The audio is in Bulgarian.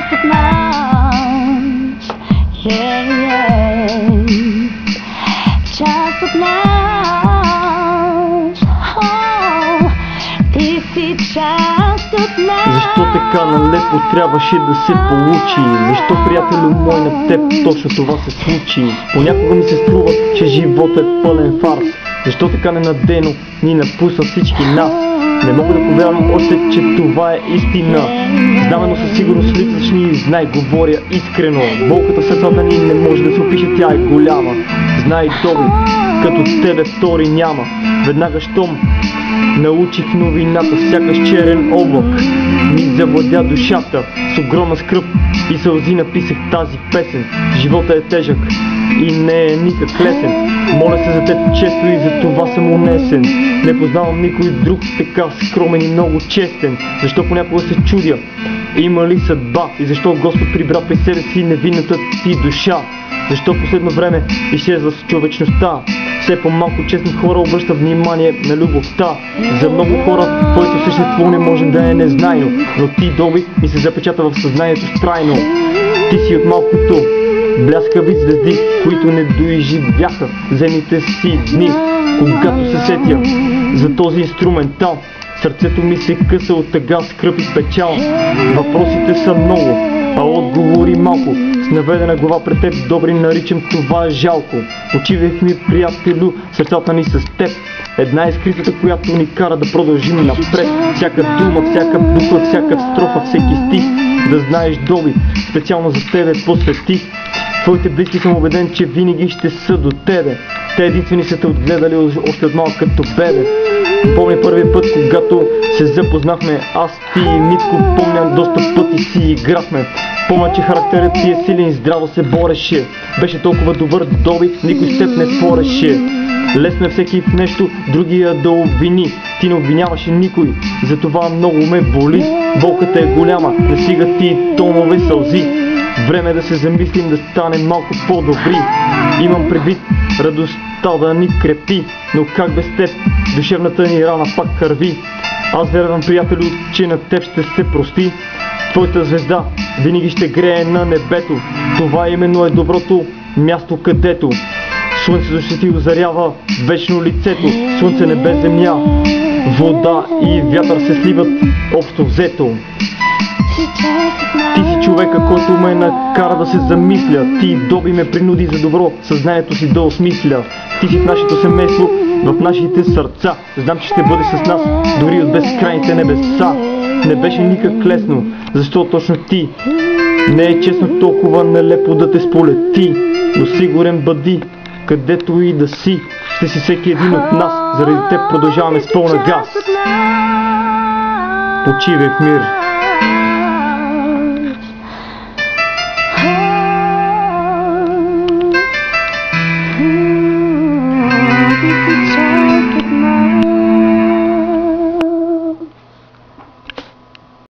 част от нас, част от нас, ти си част от нас. Защо така налепо трябваше да се получи? Защо, приятелю мой, на теб точно това се случи? Понякога ми се струва, че животът е пълен фарс. Защо така ненадейно ни напусна всички нас? Не мога да повярвам още, че това е истина. Знамено със сигурност липсваш ни, знай, говоря искрено. Болката в сърцата ни не може да се опише, тя е голяма. Знай, Доби, като тебе втори няма. Веднага щом научих новината, сякаш черен облак ми завладя душата. С огромна скръб и сълзи написах тази песен. Живота е тежък и не е никак лесен. Моля се за теб често и за това съм унесен. Не познавам никой друг така скромен и много честен. Защо понякога се чудя, има ли съдба? И защо Господ прибра при себе си невинната ти душа? Защо последно време изчезва с човечността? Все по-малко честни хора обръщат внимание на любовта. За много хора твоето същество не може да е незнайно, но ти, Доби, ми се запечата в съзнанието трайно. Ти си от малкото бляскави звезди, които не доизживяха земните си дни. Когато се сетя за този инструментал, сърцето ми се къса от тъга, скръб и печал. Въпросите са много, а отговори малко. С наведена глава пред теб, Добри, наричам това жалко. Отивах ми, приятелю, сърцата ни с теб. Една изкритата, която ни кара да продължим напред. Всяка дума, всяка буква, всяка строфа, всеки стих. Да знаеш, Доби, специално за тебе посветих. Твоите близки съм убеден, че винаги ще са до тебе. Те единствени са те отгледали още от малък като бебе. Помня първият път, когато се запознахме, аз, ти и Митко, помня доста пъти си играхме. Помня, че характерът ти е силен и здраво се бореше. Беше толкова добър, Доби, никой с теб не спореше. Лесно е всеки в нещо другия да обвини. Ти не обвиняваше никой, затова много ме боли. Болката е голяма, не стигат ти тонове сълзи. Време е да се замислим, да станем малко по-добри. Имам предвид радостта да ни крепи, но как без теб душевната ни рана пак кърви. Аз вярвам, приятелю, че на теб ще се прости. Твоята звезда винаги ще грее на небето. Това именно е доброто място, където слънцето ще ти озарява вечно лицето. Слънце, небе, земя, вода и вятър се сливат общо взето. Ти си човека, който ме накара да се замисля. Ти, Доби, ме принуди за добро съзнанието си да осмисля. Ти си в нашето семейство, в нашите сърца. Знам, че ще бъдеш с нас, дори от безкрайните небеса. Не беше никак лесно, защо точно ти? Не е честно толкова нелепо да те сполети, но сигурен бъди, където и да си, ще си всеки един от нас. Заради теб продължаваме с пълна газ. Почивай в мир.